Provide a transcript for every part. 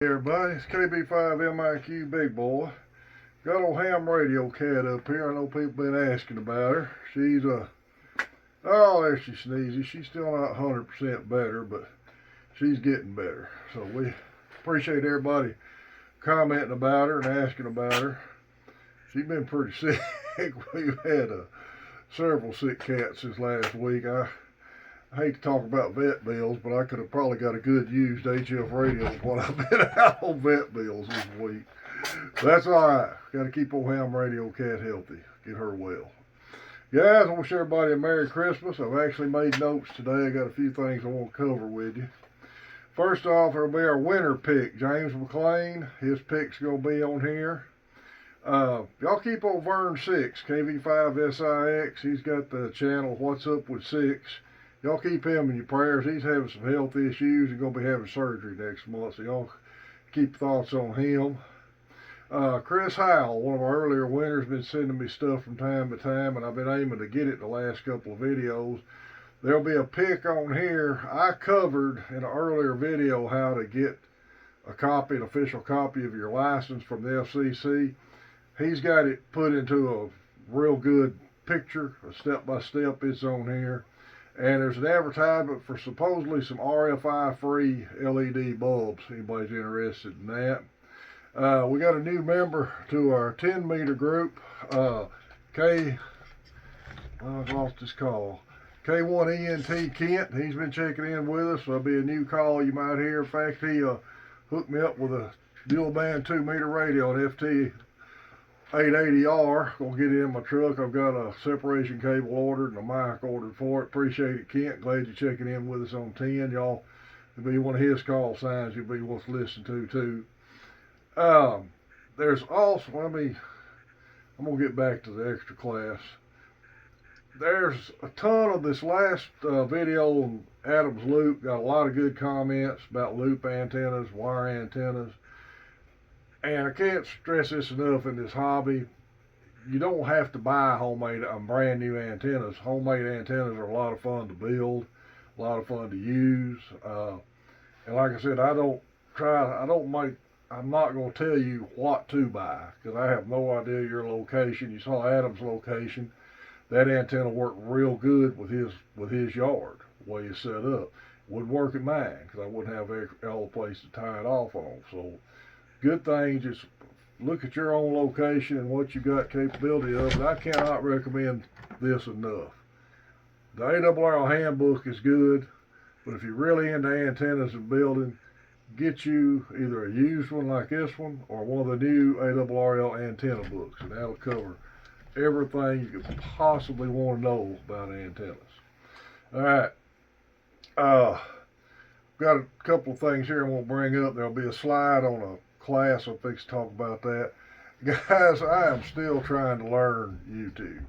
Hey everybody, it's KB5MIQ Big Boy. Got old ham radio cat up here. I know people been asking about her. She's oh, there she sneezes. She's still not 100% better, but she's getting better. So we appreciate everybody commenting about her and asking about her. She's been pretty sick. We've had several sick cats since last week. I hate to talk about vet bills, but I could have probably got a good used HF radio when I've been out on vet bills this week. That's all right. Got to keep old ham radio cat healthy. Get her well. Guys, I wish everybody a Merry Christmas. I've actually made notes today. I got a few things I want to cover with you. First off, it'll be our winter pick. James McLean, his pick's going to be on here. Y'all keep old Vern 6, KV5SIX. He's got the channel What's Up with 6. Y'all keep him in your prayers. He's having some health issues. He's going to be having surgery next month, so y'all keep thoughts on him. Chris Howell, one of our earlier winners, been sending me stuff from time to time, and I've been aiming to get it the last couple of videos. There'll be a pick on here. I covered in an earlier video how to get a copy, an official copy of your license from the FCC. He's got it put into a real good picture, a step-by-step. It's on here. And there's an advertisement for supposedly some RFI-free LED bulbs. Anybody's interested in that? We got a new member to our 10-meter group. I've lost his call. K1ENT Kent. He's been checking in with us. There'll be a new call you might hear. In fact, he hooked me up with a dual band 2-meter radio, an FT 880R. Gonna get it in my truck. I've got a separation cable ordered and a mic ordered for it. Appreciate it, Kent. Glad you're checking in with us on 10. Y'all, it'll be one of his call signs you'll be worth listening to too. There's also, I'm gonna get back to the extra class. There's a ton of this last video on Adams Loop. Got a lot of good comments about loop antennas, wire antennas. And I can't stress this enough in this hobby. You don't have to buy homemade, brand new antennas. Homemade antennas are a lot of fun to build, a lot of fun to use. And like I said, I'm not going to tell you what to buy because I have no idea your location. You saw Adam's location. That antenna worked real good with his yard, the way it's set up. Wouldn't work at mine because I wouldn't have all the place to tie it off on. So good thing, just look at your own location and what you got capability of. And I cannot recommend this enough. The ARRL handbook is good, but if you're really into antennas and building, get you either a used one like this one or one of the new ARRL antenna books, and that'll cover everything you could possibly want to know about antennas. All right. Got a couple of things here I'm going to bring up. There'll be a slide on a class. I'll fix to talk about that. Guys, I am still trying to learn YouTube.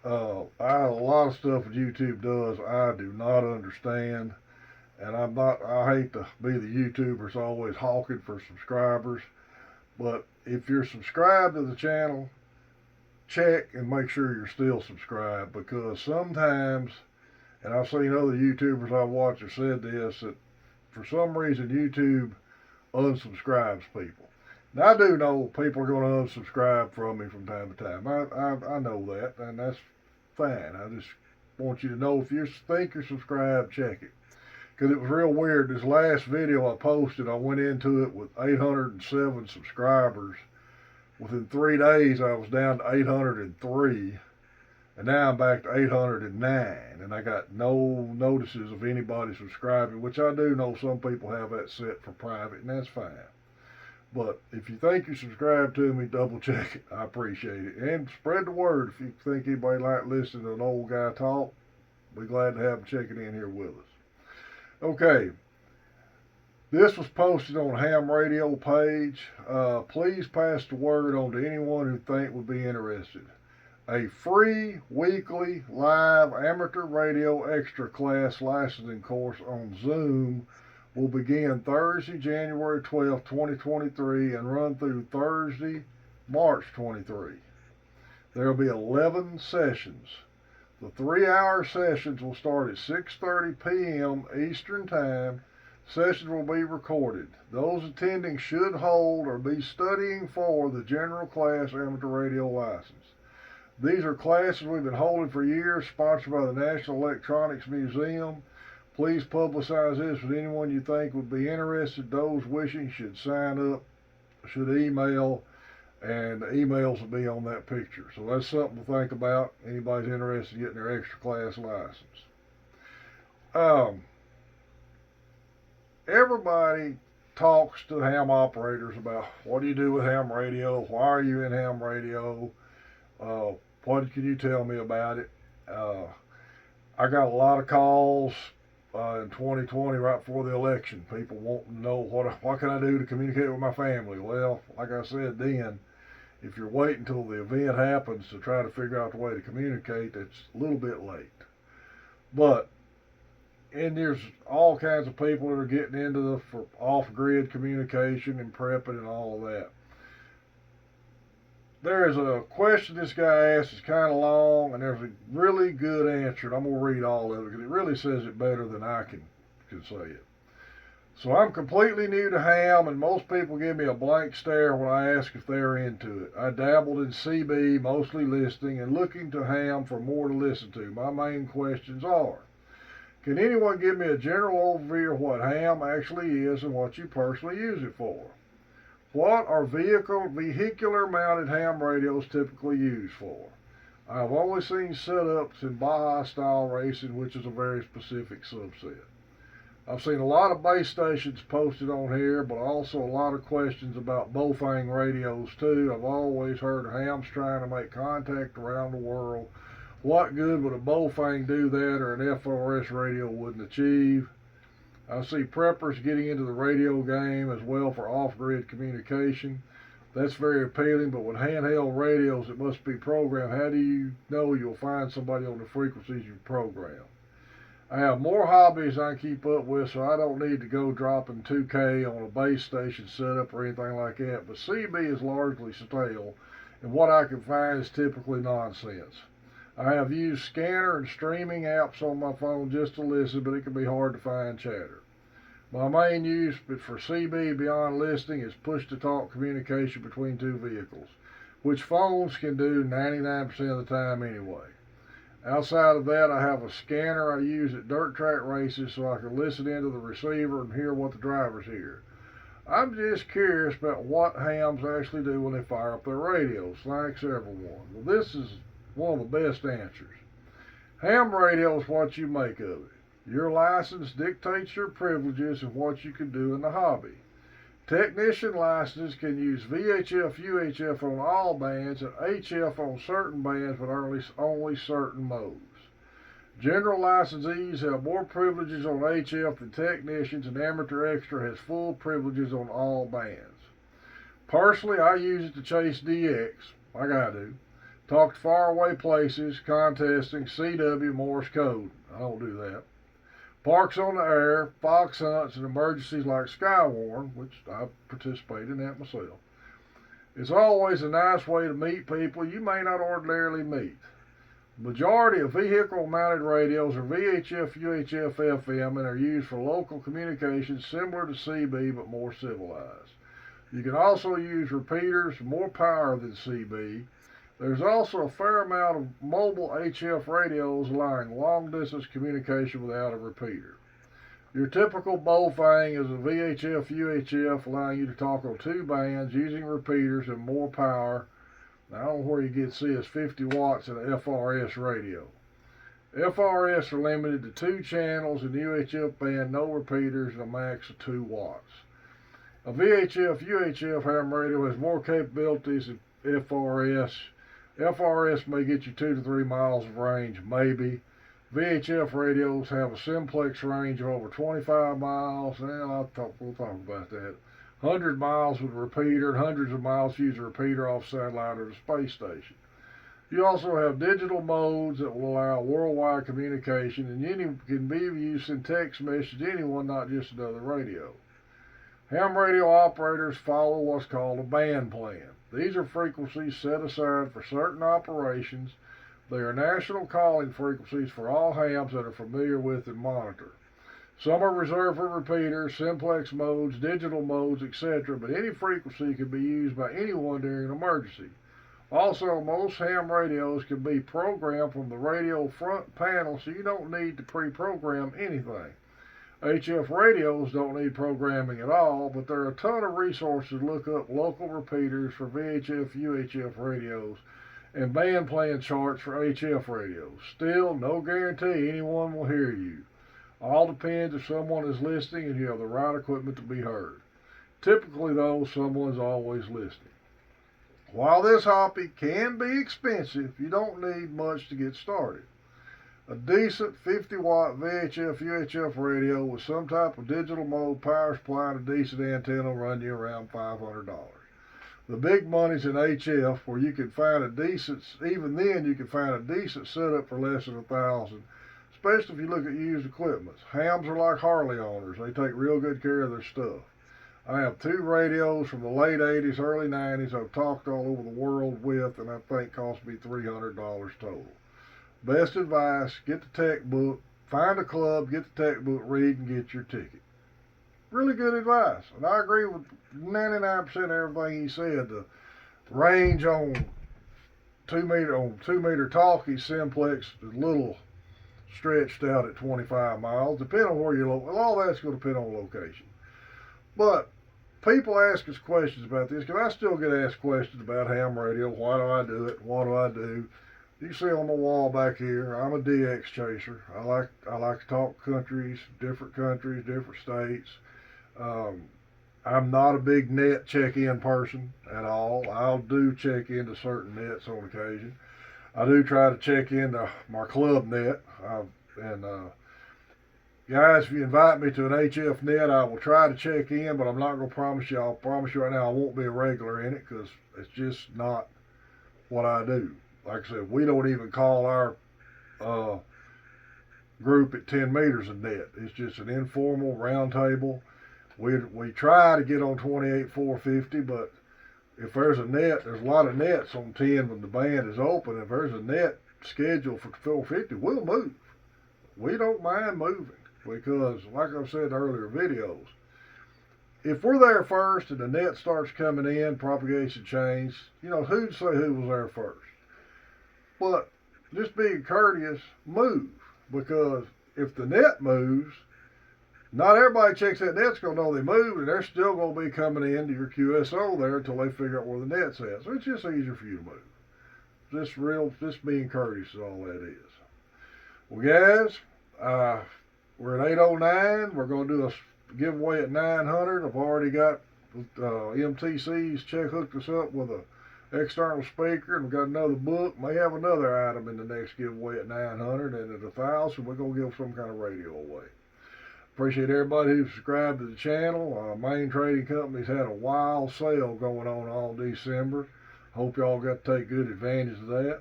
A lot of stuff that YouTube does I do not understand, and I hate to be the YouTubers always hawking for subscribers, but if you're subscribed to the channel, check and make sure you're still subscribed, because sometimes, and I've seen other YouTubers I've watched have said this, that for some reason YouTube unsubscribes people. Now I do know people are going to unsubscribe from me from time to time. I know that, and that's fine. I just want you to know, if you think you're subscribed, check it. Because it was real weird. This last video I posted, I went into it with 807 subscribers. Within 3 days, I was down to 803. And now I'm back to 809, and I got no notices of anybody subscribing, which I do know some people have that set for private, and that's fine. But if you think you subscribe to me, double check it. I appreciate it. And spread the word. If you think anybody like listening to an old guy talk, be glad to have them checking in here with us. Okay. This was posted on the Ham Radio page. Please pass the word on to anyone who think would be interested. A free weekly live amateur radio extra class licensing course on Zoom will begin Thursday, January 12, 2023 and run through Thursday, March 23. There will be 11 sessions. The 3-hour sessions will start at 6:30 p.m. Eastern Time, Sessions will be recorded. Those attending should hold or be studying for the General Class Amateur Radio License. These are classes we've been holding for years, sponsored by the National Electronics Museum. Please publicize this with anyone you think would be interested. Those wishing should sign up, should email, and the emails will be on that picture. So that's something to think about. Anybody's interested in getting their extra class license. Everybody talks to ham operators about what do you do with ham radio? Why are you in ham radio? What can you tell me about it? I got a lot of calls in 2020 right before the election. People wanting to know what can I do to communicate with my family. Well, like I said then, if you're waiting until the event happens to try to figure out the way to communicate, that's a little bit late. But and there's all kinds of people that are getting into for off-grid communication and prepping and all of that. There is a question this guy asked. It's kind of long, and there's a really good answer. And I'm going to read all of it because it really says it better than I can say it. So I'm completely new to ham, and most people give me a blank stare when I ask if they're into it. I dabbled in CB, mostly listening, and looking to ham for more to listen to. My main questions are: can anyone give me a general overview of what ham actually is and what you personally use it for? What are vehicular mounted ham radios typically used for? I've only seen setups in Baja style racing, which is a very specific subset. I've seen a lot of base stations posted on here, but also a lot of questions about Bofang radios too. I've always heard of hams trying to make contact around the world. What good would a Bofang do that or an FRS radio wouldn't achieve? I see preppers getting into the radio game as well for off-grid communication. That's very appealing, but with handheld radios it must be programmed. How do you know you'll find somebody on the frequencies you program? I have more hobbies I keep up with, so I don't need to go dropping 2K on a base station setup or anything like that, but CB is largely stale, and what I can find is typically nonsense. I have used scanner and streaming apps on my phone just to listen, but it can be hard to find chatter. My main use for CB beyond listening is push-to-talk communication between two vehicles, which phones can do 99% of the time anyway. Outside of that, I have a scanner I use at dirt track races so I can listen into the receiver and hear what the drivers hear. I'm just curious about what hams actually do when they fire up their radios. Thanks everyone. Well, this is one of the best answers. Ham radio is what you make of it. Your license dictates your privileges and what you can do in the hobby. Technician licenses can use VHF, UHF on all bands and HF on certain bands, but only certain modes. General licensees have more privileges on HF than technicians, and Amateur Extra has full privileges on all bands. Personally, I use it to chase DX, like I do. Talk to faraway places, contesting, CW, Morse code. I don't do that. Parks on the air, fox hunts, and emergencies like Skywarn, which I participate in that myself. It's always a nice way to meet people you may not ordinarily meet. The majority of vehicle-mounted radios are VHF, UHF, FM, and are used for local communications similar to CB but more civilized. You can also use repeaters, more power than CB. There's also a fair amount of mobile HF radios allowing long-distance communication without a repeater. Your typical Bofang is a VHF, UHF, allowing you to talk on two bands using repeaters and more power. Now, I don't know where you get see is 50 watts in an FRS radio. FRS are limited to 2 channels, and the UHF band no repeaters and a max of 2 watts. A VHF, UHF ham radio has more capabilities than FRS. FRS may get you 2 to 3 miles of range, maybe. VHF radios have a simplex range of over 25 miles. We'll talk about that. 100 miles with a repeater, and hundreds of miles to use a repeater off satellite or the space station. You also have digital modes that will allow worldwide communication, and any can be used in text message to anyone, not just another radio. Ham radio operators follow what's called a band plan. These are frequencies set aside for certain operations. They are national calling frequencies for all hams that are familiar with and monitor. Some are reserved for repeaters, simplex modes, digital modes, etc., but any frequency can be used by anyone during an emergency. Also, most ham radios can be programmed from the radio front panel, so you don't need to pre-program anything. HF radios don't need programming at all, but there are a ton of resources to look up local repeaters for VHF, UHF radios, and band playing charts for HF radios. Still, no guarantee anyone will hear you. All depends if someone is listening and you have the right equipment to be heard. Typically, though, someone's always listening. While this hobby can be expensive, you don't need much to get started. A decent 50-watt VHF, UHF radio with some type of digital mode power supply and a decent antenna will run you around $500. The big money's in HF, where you can find a decent, even then you can find a decent setup for less than $1,000, especially if you look at used equipment. Hams are like Harley owners. They take real good care of their stuff. I have 2 radios from the late 80s, early 90s I've talked all over the world with, and I think cost me $300 total. Best advice, get the tech book, find a club, get the tech book, read, and get your ticket. Really good advice. And I agree with 99% of everything he said. The range on 2 meter talkie simplex is a little stretched out at 25 miles, depending on where you're located. All that's going to depend on location. But people ask us questions about this, because I still get asked questions about ham radio. Why do I do it? What do I do? You see on the wall back here, I'm a DX chaser. I like to talk countries, different states. I'm not a big net check-in person at all. I'll do check into certain nets on occasion. I do try to check into my club net. Guys, if you invite me to an HF net, I will try to check in, but I'm not going to promise you. I'll promise you right now I won't be a regular in it, because it's just not what I do. Like I said, we don't even call our group at 10 meters a net. It's just an informal round table. We try to get on 28-450, but if there's a net, there's a lot of nets on 10 when the band is open. If there's a net scheduled for 450, we'll move. We don't mind moving, because like I've said in earlier videos, if we're there first and the net starts coming in, propagation change, who'd say who was there first? But just being courteous, move, because if the net moves, not everybody checks that net's going to know they moved, and they're still going to be coming into your QSO there until they figure out where the net's at. So it's just easier for you to move. Just being courteous is all that is. Well, guys, we're at 809. We're going to do a giveaway at 900. I've already got MTC's hooked us up with a external speaker, and we've got another book. May have another item in the next giveaway at 900, and at 1,000 we're going to give some kind of radio away. Appreciate everybody who subscribed to the channel. Main Trading Company's had a wild sale going on all December. Hope y'all got to take good advantage of that.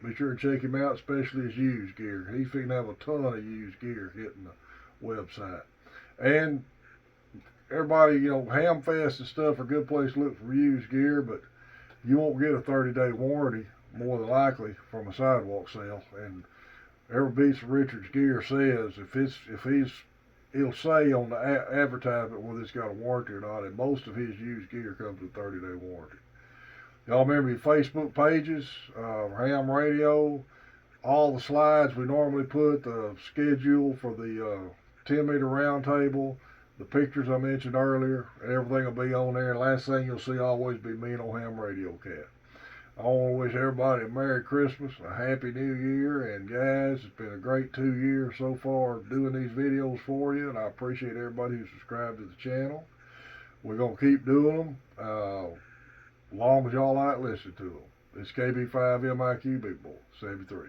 Be sure to check him out, especially his used gear. He's fixing to have a ton of used gear hitting the website. And everybody, Hamfest and stuff are a good place to look for used gear, but you won't get a 30-day warranty, more than likely, from a sidewalk sale. And every piece of Richard's gear says, it'll say on the advertisement whether it's got a warranty or not, and most of his used gear comes with a 30-day warranty. Y'all remember your Facebook pages, Ham Radio, all the slides we normally put, the schedule for the 10-meter round table, the pictures I mentioned earlier, everything will be on there. And last thing you'll see always be me and old Ham Radio Cat. I want to wish everybody a Merry Christmas, a Happy New Year, and guys, it's been a great 2 years so far doing these videos for you, and I appreciate everybody who subscribed to the channel. We're going to keep doing them as long as y'all like listening to them. It's KB5MIQ Big Boy 73.